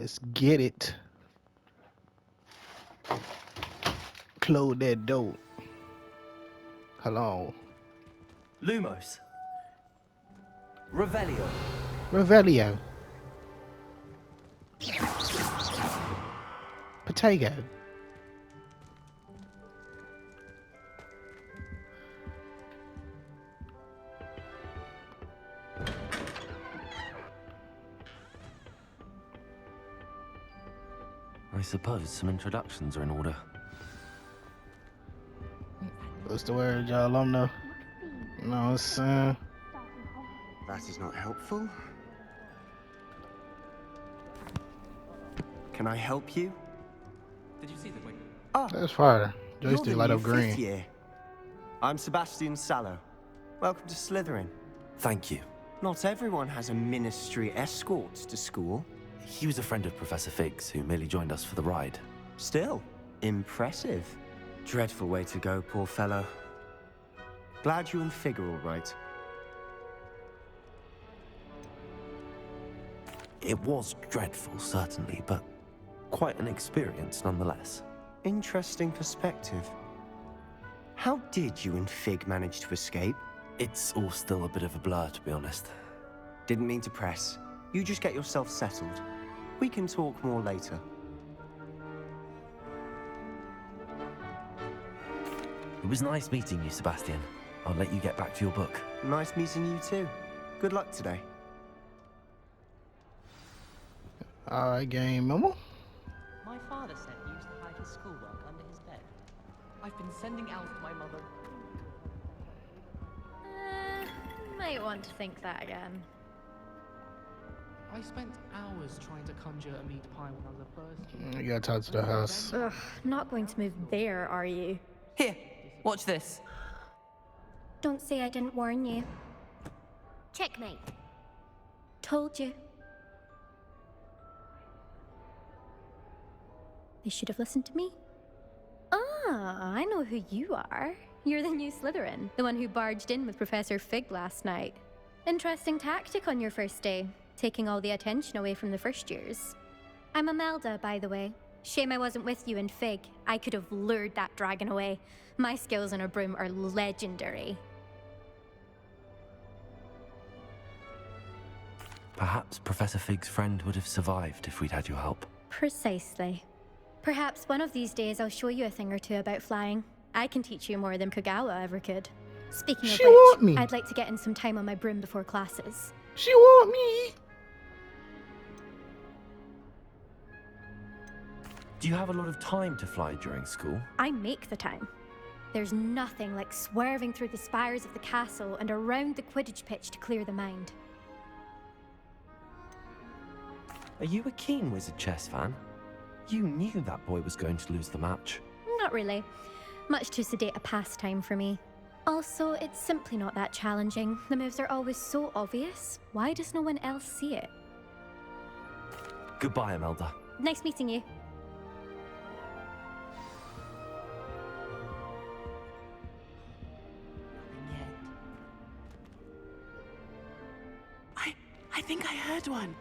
Let's get it. Close that door. Hello. Lumos. Revelio. Revelio. Potato. I suppose some introductions are in order. What's the word, y'all? I'm no. No, it's That is not helpful. Can I help you? Did you see the wing? Ah, that's fire. you're Joystick the light new up green. fifth year. I'm Sebastian Sallow. Welcome to Slytherin. Thank you. Not everyone has a ministry escort to school. He was a friend of Professor Fig's who merely joined us for the ride. Still, impressive. Dreadful way to go, poor fellow. Glad you and Fig are all right. It was dreadful, certainly, but quite an experience nonetheless. Interesting perspective. How did you and Fig manage to escape? It's all still a bit of a blur, to be honest. Didn't mean to press. You just get yourself settled. We can talk more later. It was nice meeting you, Sebastian. I'll let you get back to your book. Nice meeting you too. Good luck today. Alright, game memo. My father said he used to hide his schoolwork under his bed. I've been sending Alf to my mother. Might want to think that again. I spent hours trying to conjure a meat pie when I was a first year. You gotta talk to the house. Ugh, not going to move there, are you? Here, watch this. Don't say I didn't warn you. Checkmate. Told you. They should have listened to me. Ah, I know who you are. You're the new Slytherin, the one who barged in with Professor Fig last night. Interesting tactic on your first day, taking all the attention away from the first years. I'm Imelda, by the way. Shame I wasn't with you in Fig. I could have lured that dragon away. My skills on a broom are legendary. Perhaps Professor Fig's friend would have survived if we'd had your help. Precisely. Perhaps one of these days I'll show you a thing or two about flying. I can teach you more than Kogawa ever could. Speaking of She want which, me. I'd like to get in some time on my broom before classes. She want me. Do you have a lot of time to fly during school? I make the time. There's nothing like swerving through the spires of the castle and around the Quidditch pitch to clear the mind. Are you a keen Wizard chess fan? You knew that boy was going to lose the match. Not really. Much too sedate a pastime for me. Also, it's simply not that challenging. The moves are always so obvious. Why does no one else see it? Goodbye, Imelda. Nice meeting you. I think I heard one.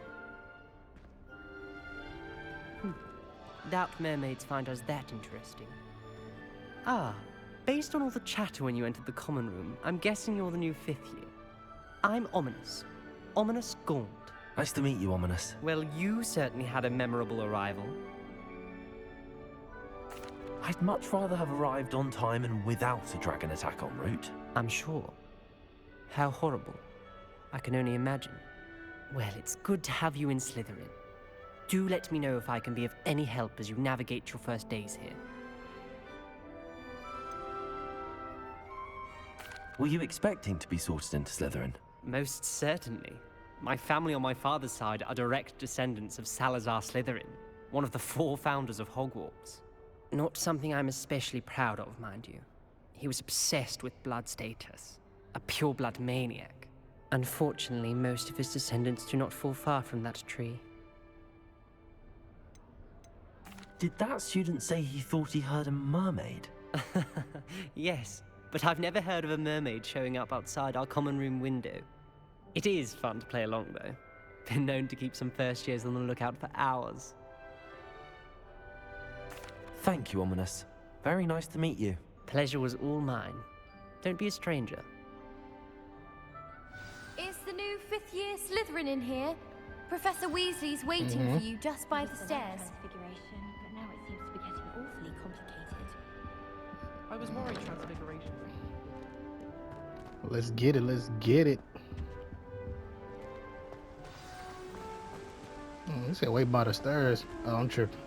Doubt mermaids find us that interesting. Ah, based on all the chatter when you entered the common room, I'm guessing you're the new fifth year. I'm Ominous. Ominous Gaunt. Nice to meet you, Ominous. Well, you certainly had a memorable arrival. I'd much rather have arrived on time and without a dragon attack en route. I'm sure. How horrible. I can only imagine. Well, it's good to have you in Slytherin. Do let me know if I can be of any help as you navigate your first days here. Were you expecting to be sorted into Slytherin? Most certainly. My family on my father's side are direct descendants of Salazar Slytherin, one of the 4 founders of Hogwarts. Not something I'm especially proud of, mind you. He was obsessed with blood status, a pure-blood maniac. Unfortunately, most of his descendants do not fall far from that tree. Did that student say he thought he heard a mermaid? Yes, but I've never heard of a mermaid showing up outside our common room window. It is fun to play along, though. Been known to keep some first years on the lookout for hours. Thank you, Ominous. Very nice to meet you. Pleasure was all mine. Don't be a stranger. Is the new fifth-year Slytherin in here? Professor Weasley's waiting for you just by the stairs. Transfiguration, but now it seems to be getting awfully complicated. I was worried Transfiguration. Let's get it. Let's get it. He said wait by the stairs. Oh, I'm tripping.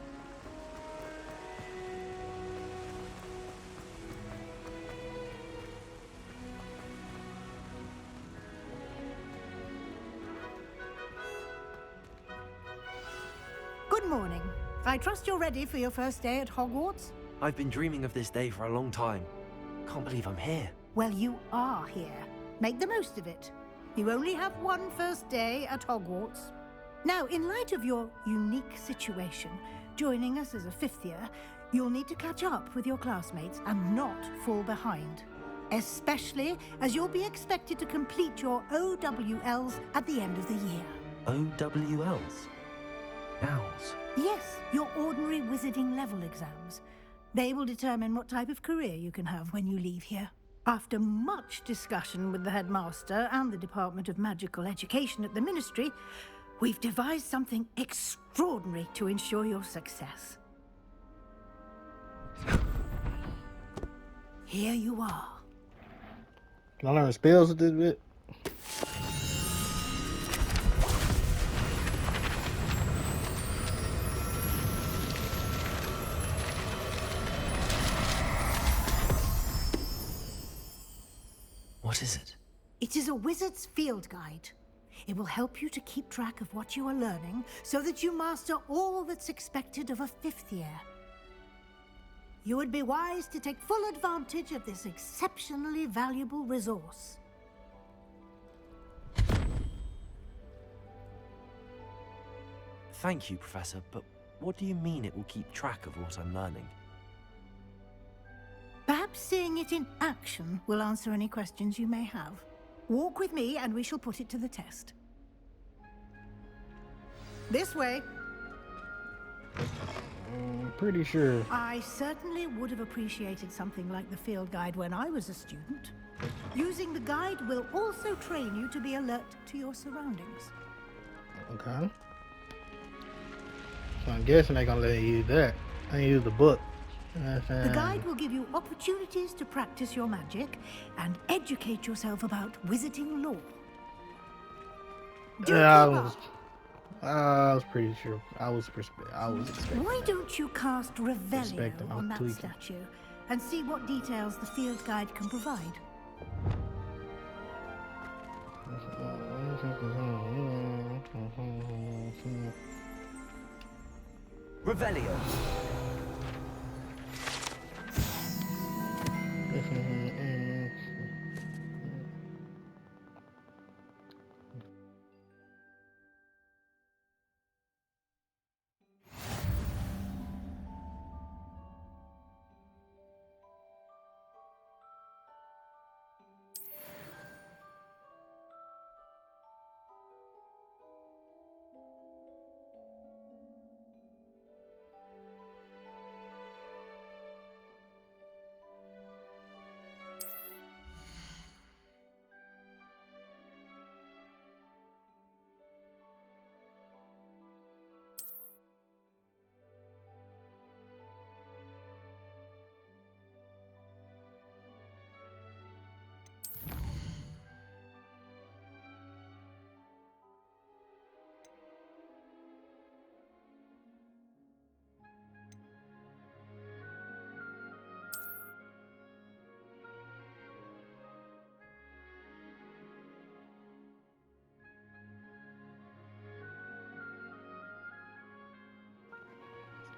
Good morning. I trust you're ready for your first day at Hogwarts? I've been dreaming of this day for a long time. Can't believe I'm here. Well, you are here. Make the most of it. You only have one first day at Hogwarts. Now, in light of your unique situation, joining us as a fifth year, you'll need to catch up with your classmates and not fall behind. Especially as you'll be expected to complete your OWLs at the end of the year. OWLs? Owls? Yes, your ordinary wizarding level exams. They will determine what type of career you can have when you leave here. After much discussion with the headmaster and the Department of Magical Education at the Ministry, we've devised something extraordinary to ensure your success. Here you are. Can I learn spells with this bit? What is it? It is a wizard's field guide. It will help you to keep track of what you are learning so that you master all that's expected of a fifth year. You would be wise to take full advantage of this exceptionally valuable resource. Thank you, Professor, but what do you mean it will keep track of what I'm learning? Perhaps seeing it in action will answer any questions you may have. Walk with me and we shall put it to the test. This way. Pretty sure. I certainly would have appreciated something like the field guide when I was a student. Using the guide will also train you to be alert to your surroundings. Okay. So I'm guessing they're gonna let you use that. I use the book. The guide will give you opportunities to practice your magic and educate yourself about wizarding lore. I was pretty sure. I was expecting. Why don't you cast Revelio on that tweaking. statue and see what details the field guide can provide? Revelio.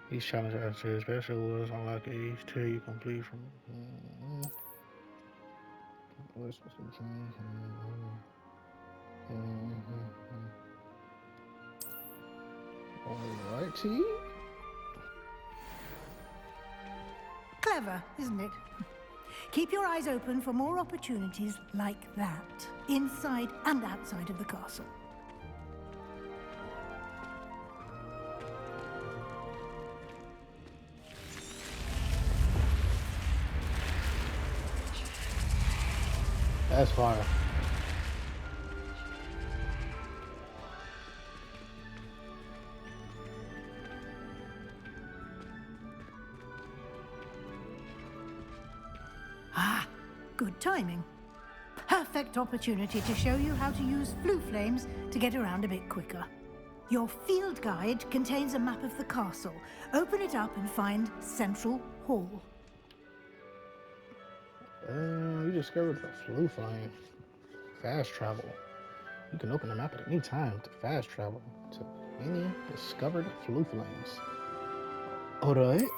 These challenges are special was unlock each till you complete from. Alrighty. Clever, isn't it? Keep your eyes open for more opportunities like that, inside and outside of the castle. That's fire. Ah, good timing. Perfect opportunity to show you how to use flue flames to get around a bit quicker. Your field guide contains a map of the castle. Open it up and find Central Hall. You discovered the flue flame. Fast travel. You can open the map at any time to fast travel to any discovered flue flames. Alright.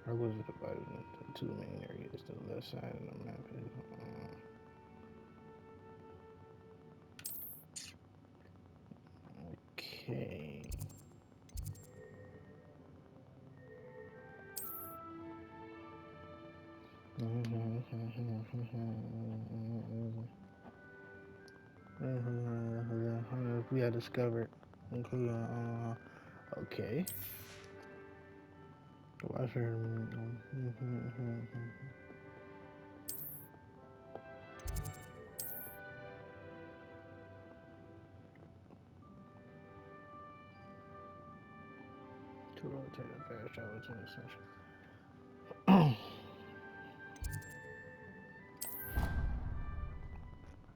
Or was it divided into two main areas? The left side of the map is okay. We had discovered. Okay. Watch her. To rotate and fast travel to the center.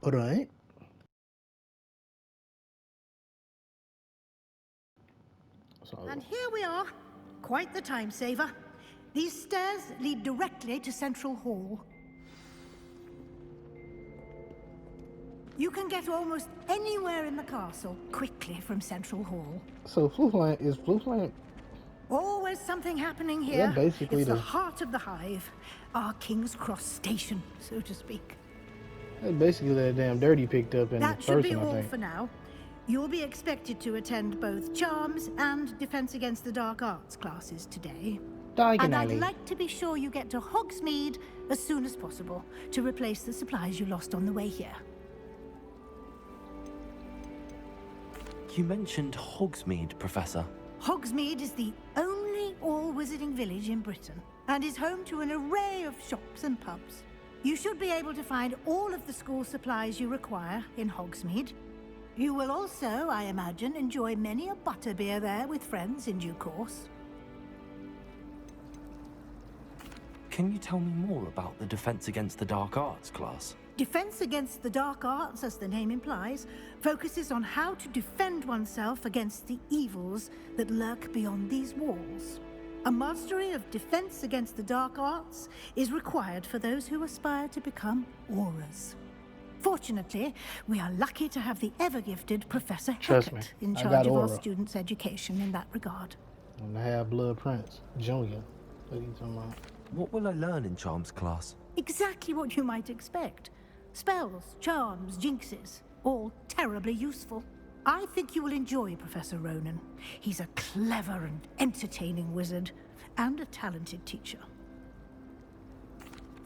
All right. And here we are. Quite the time saver. These stairs lead directly to Central Hall. You can get almost anywhere in the castle quickly from Central Hall. So flue flame. Always something happening here. Yeah, basically it's the heart of the hive. Our King's Cross station, so to speak. That's basically that damn dirty picked up in That the should first be one, I all think. for now. You'll be expected to attend both Charms and Defense Against the Dark Arts classes today. And I'd like to be sure you get to Hogsmeade as soon as possible to replace the supplies you lost on the way here. You mentioned Hogsmeade, Professor. Hogsmeade is the only all-wizarding village in Britain and is home to an array of shops and pubs. You should be able to find all of the school supplies you require in Hogsmeade. You will also, I imagine, enjoy many a butterbeer there with friends in due course. Can you tell me more about the Defense Against the Dark Arts class? Defense Against the Dark Arts, as the name implies, focuses on how to defend oneself against the evils that lurk beyond these walls. A mastery of Defense Against the Dark Arts is required for those who aspire to become Aurors. Fortunately, we are lucky to have the ever-gifted Professor Heckett in charge of our students' education in that regard. And I have Blood Prince, Junior. What are you talking about? What will I learn in Charms class? Exactly what you might expect. Spells, charms, jinxes, all terribly useful. I think you will enjoy Professor Ronan. He's a clever and entertaining wizard, and a talented teacher.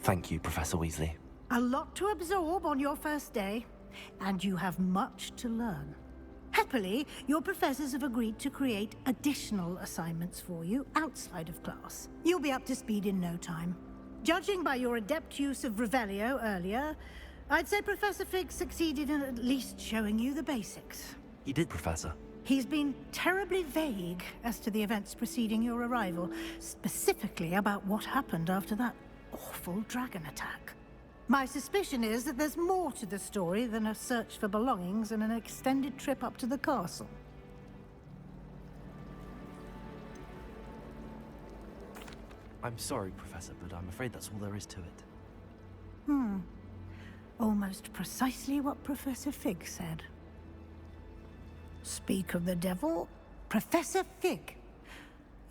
Thank you, Professor Weasley. A lot to absorb on your first day, and you have much to learn. Happily, your professors have agreed to create additional assignments for you outside of class. You'll be up to speed in no time. Judging by your adept use of Revelio earlier, I'd say Professor Fig succeeded in at least showing you the basics. He did, Professor. He's been terribly vague as to the events preceding your arrival, specifically about what happened after that awful dragon attack. My suspicion is that there's more to the story than a search for belongings and an extended trip up to the castle. I'm sorry, Professor, but I'm afraid that's all there is to it. Almost precisely what Professor Fig said. Speak of the devil, Professor Fig.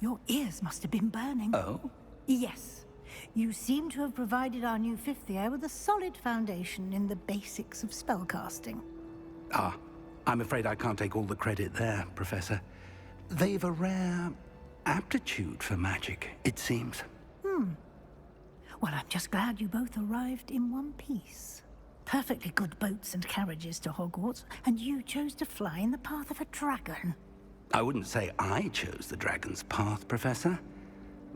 Your ears must have been burning. Oh? Yes. You seem to have provided our new fifth year with a solid foundation in the basics of spellcasting. Ah, I'm afraid I can't take all the credit there, Professor. They've a rare aptitude for magic, it seems. Well, I'm just glad you both arrived in one piece. Perfectly good boats and carriages to Hogwarts, and you chose to fly in the path of a dragon. I wouldn't say I chose the dragon's path, Professor.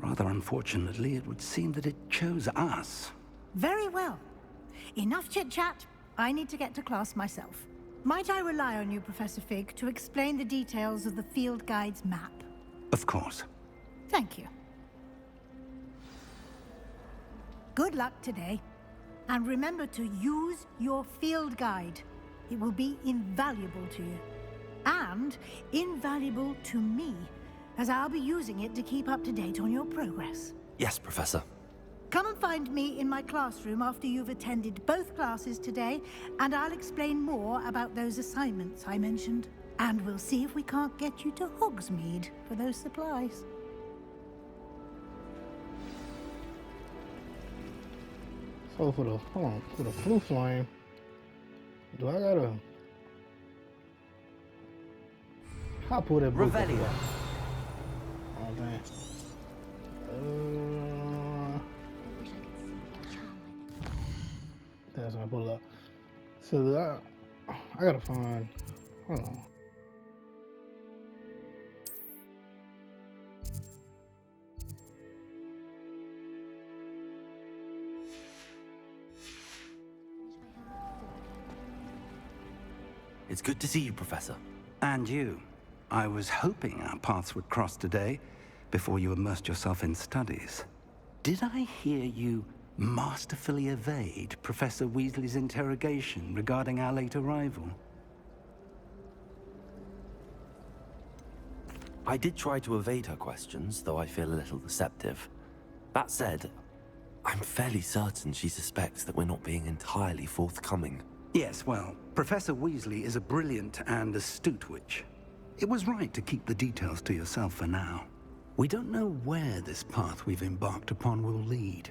Rather unfortunately, it would seem that it chose us. Very well. Enough chit-chat. I need to get to class myself. Might I rely on you, Professor Fig, to explain the details of the field guide's map? Of course. Thank you. Good luck today. And remember to use your field guide. It will be invaluable to you. And invaluable to me, as I'll be using it to keep up to date on your progress. Yes, Professor. Come and find me in my classroom after you've attended both classes today, and I'll explain more about those assignments I mentioned. And we'll see if we can't get you to Hogsmeade for those supplies. So for the flu flame, do I gotta? How pull that book up? Revelio. Oh man. That's my pull up. So I gotta find. Hold on. It's good to see you, Professor. And you. I was hoping our paths would cross today, before you immersed yourself in studies. Did I hear you masterfully evade Professor Weasley's interrogation regarding our late arrival? I did try to evade her questions, though I feel a little deceptive. That said, I'm fairly certain she suspects that we're not being entirely forthcoming. Yes, well, Professor Weasley is a brilliant and astute witch. It was right to keep the details to yourself for now. We don't know where this path we've embarked upon will lead.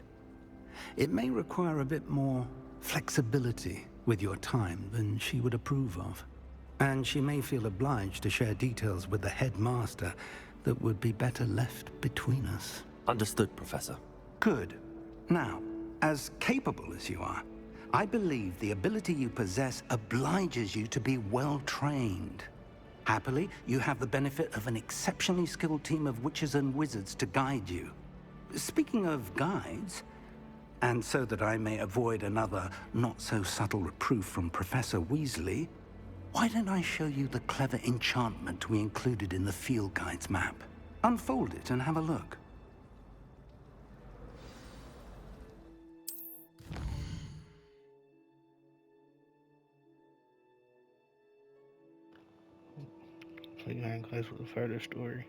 It may require a bit more flexibility with your time than she would approve of. And she may feel obliged to share details with the headmaster that would be better left between us. Understood, Professor. Good. Now, as capable as you are, I believe the ability you possess obliges you to be well trained. Happily, you have the benefit of an exceptionally skilled team of witches and wizards to guide you. Speaking of guides, and so that I may avoid another not-so-subtle reproof from Professor Weasley, why don't I show you the clever enchantment we included in the field guide's map? Unfold it and have a look. So you in class with a further story.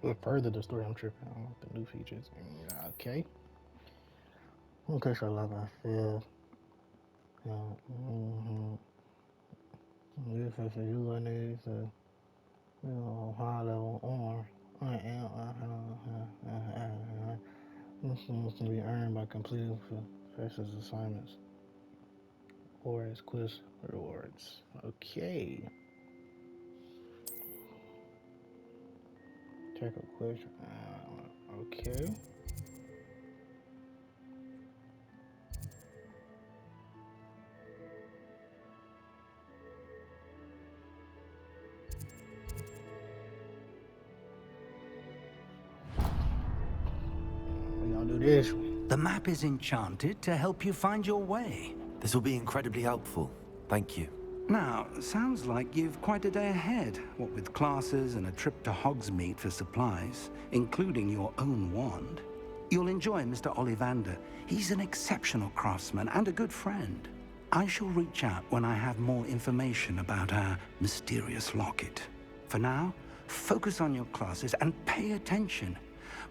Well, further the story, I'm tripping on the new features. Okay. Okay, so like I said, this is a you need to, high level arm. This can be earned by completing professor's assignments or as quiz rewards. Okay. Take a question. Okay. We gonna do this. The map is enchanted to help you find your way. This will be incredibly helpful. Thank you. Now, sounds like you've quite a day ahead, what with classes and a trip to Hogsmeade for supplies, including your own wand. You'll enjoy Mr. Ollivander. He's an exceptional craftsman and a good friend. I shall reach out when I have more information about our mysterious locket. For now, focus on your classes and pay attention.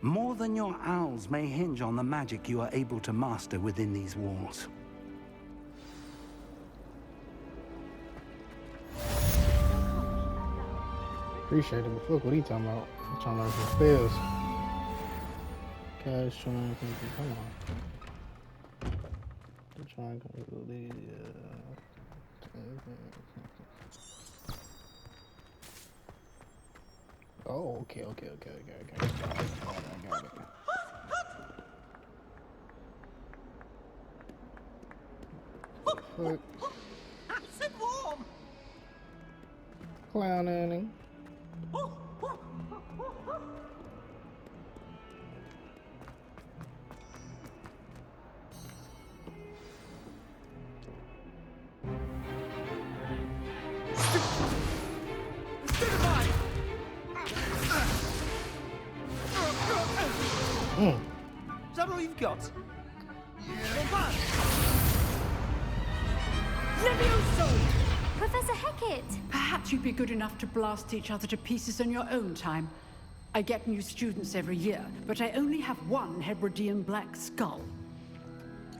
More than your owls may hinge on the magic you are able to master within these walls. Appreciate it, but fuck what he talking about. I'm trying to learn some spells. Cash trying to come on. I'm trying to do the oh, okay. I got it. Fuck. Acid warm! Clowning. we've got? Levioso! Professor Hecat! Perhaps you'd be good enough to blast each other to pieces on your own time. I get new students every year, but I only have one Hebridean black skull.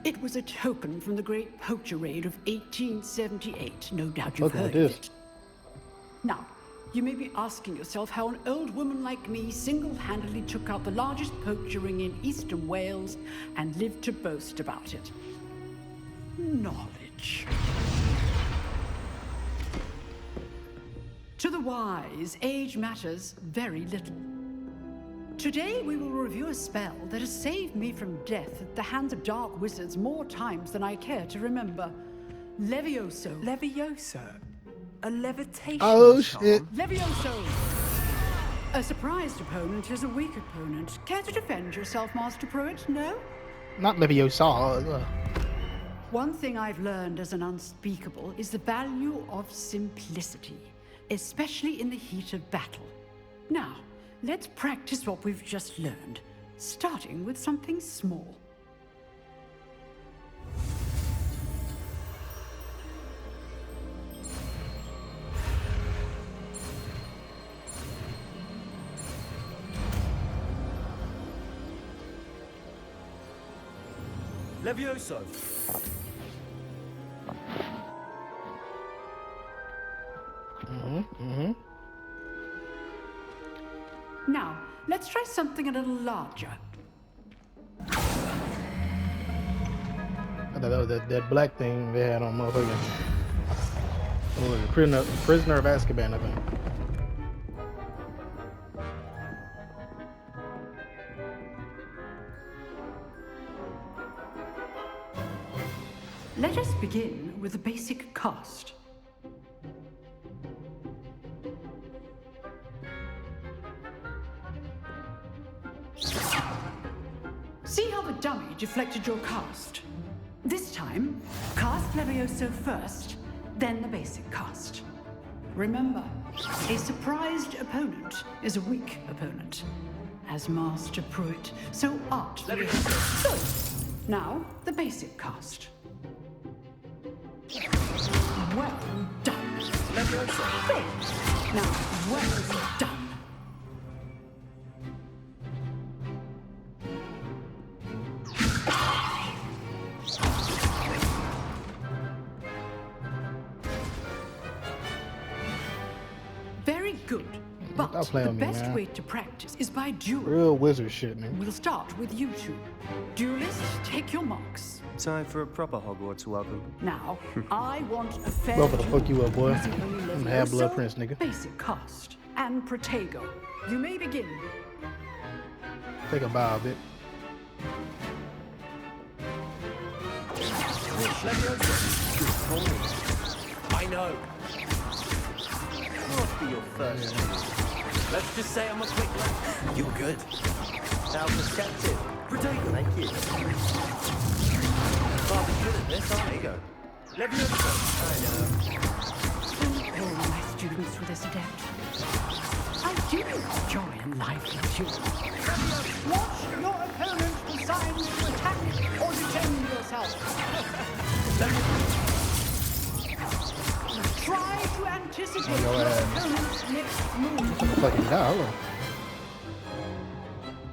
It was a token from the Great Poacher Raid of 1878. No doubt you've heard of it. Now, you may be asking yourself how an old woman like me single-handedly took out the largest poacher ring in eastern Wales and lived to boast about it. Knowledge. To the wise, age matters very little. Today we will review a spell that has saved me from death at the hands of dark wizards more times than I care to remember. Levioso. Levioso? A levitation shit. Levioso! A surprised opponent is a weak opponent. Care to defend yourself, Master Pruitt? No? Not Leviosa. One thing I've learned as an unspeakable is the value of simplicity, especially in the heat of battle. Now, let's practice what we've just learned, starting with something small. Levioso! Now, let's try something a little larger. I thought that was that black thing they had on motherfucking. What was it? Prisoner of Azkaban, I think. Let us begin with the basic cast. See how the dummy deflected your cast? This time, cast Levioso first, then the basic cast. Remember, a surprised opponent is a weak opponent. As Master Pruitt, so art Levioso. Good. Now, the basic cast. Well done. Levioso. Good. Now, well done. Very good. But the best way to practice is by duel. Real wizard shit, man. We'll start with you two. Duelists, take your marks. Time for a proper Hogwarts welcome. Now, I want a fair Well, for the fuck you up, boy. using only I'm Half-Blood Levioso, Prince, nigga. Basic cast, and Protego. You may begin. Take a bow, bit. I know. Must be your first. Let's just say I'm a quick learner. You're good. Now perceptive. Protego. Thank you. Rather good at this, aren't you? Levioso. I know. All my students were this adept. I do enjoy a lively duel. Watch your opponent decide to attack or defend yourself. Try to anticipate your opponent's next move. Fucking dollar.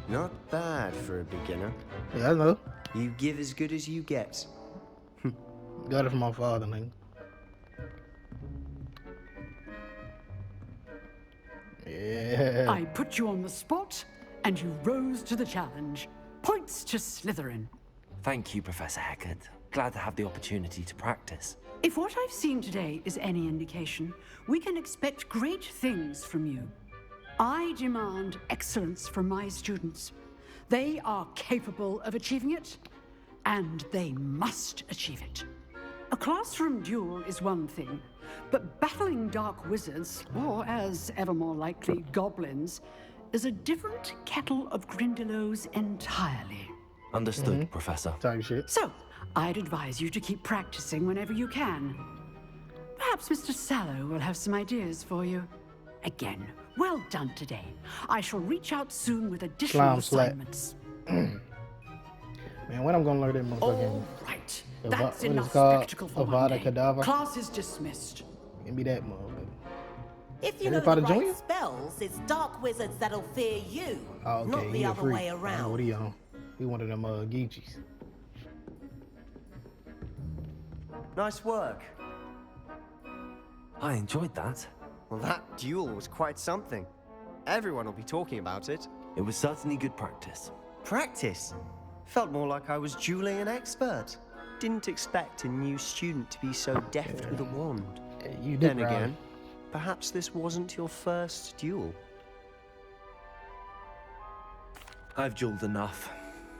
Not bad for a beginner. Yeah, I know. You give as good as you get. Got it from my father, nigga. Yeah. I put you on the spot, and you rose to the challenge. Points to Slytherin. Thank you, Professor Hecat. Glad to have the opportunity to practice. If what I've seen today is any indication, we can expect great things from you. I demand excellence from my students. They are capable of achieving it, and they must achieve it. A classroom duel is one thing, but battling dark wizards, or as ever more likely, goblins, is a different kettle of Grindylows entirely. Understood, Professor. Type shit. So, I'd advise you to keep practicing whenever you can. Perhaps Mr. Sallow will have some ideas for you. Again, well done today. I shall reach out soon with additional Slime slap. assignments. Man, when I'm gonna learn that motherfucking... All right. Ava- That's what is it enough called? spectacle for Avada one day. Kedavra? Class is dismissed. Give me that motherfucker. If you Harry know Potter the right Jr.? spells, it's dark wizards that'll fear you, Oh, okay, not he the a other freak. way around. What are you on? He one of them Geechees. Nice work. I enjoyed that. Well, that duel was quite something. Everyone will be talking about it. It was certainly good practice. Practice? Felt more like I was dueling an expert. Didn't expect a new student to be so deft with a wand. You did Then right. again, perhaps this wasn't your first duel. I've dueled enough.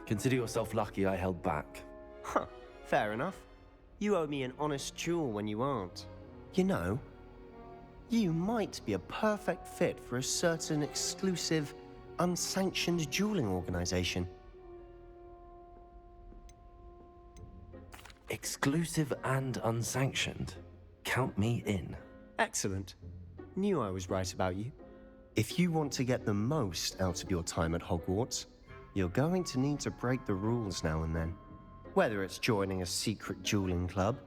Consider yourself lucky I held back. Huh, fair enough. You owe me an honest duel when you aren't. You know, you might be a perfect fit for a certain exclusive, unsanctioned dueling organization. Exclusive and unsanctioned. Count me in. Excellent. Knew I was right about you. If you want to get the most out of your time at Hogwarts, you're going to need to break the rules now and then. Whether it's joining a secret dueling club,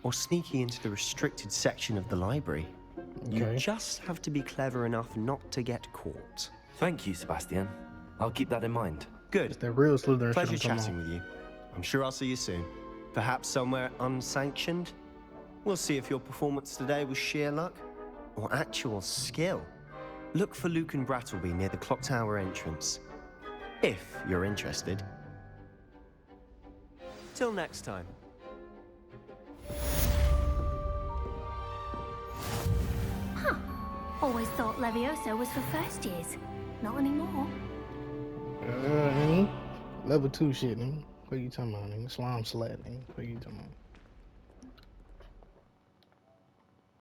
or sneaking into the restricted section of the library. You Okay. just have to be clever enough not to get caught. Thank you, Sebastian. I'll keep that in mind. Good. It's that real Slytherin shit Pleasure I'm talking chatting about. with you. I'm sure I'll see you soon. Perhaps somewhere unsanctioned? We'll see if your performance today was sheer luck or actual skill. Look for Luke and Brattleby near the clock tower entrance. If you're interested. Till next time. Huh. Always thought Levioso was for first years. Not anymore. Nigga. Level 2 shit, nigga. What you talking about, nigga? Slime slat, nigga. What you talking about?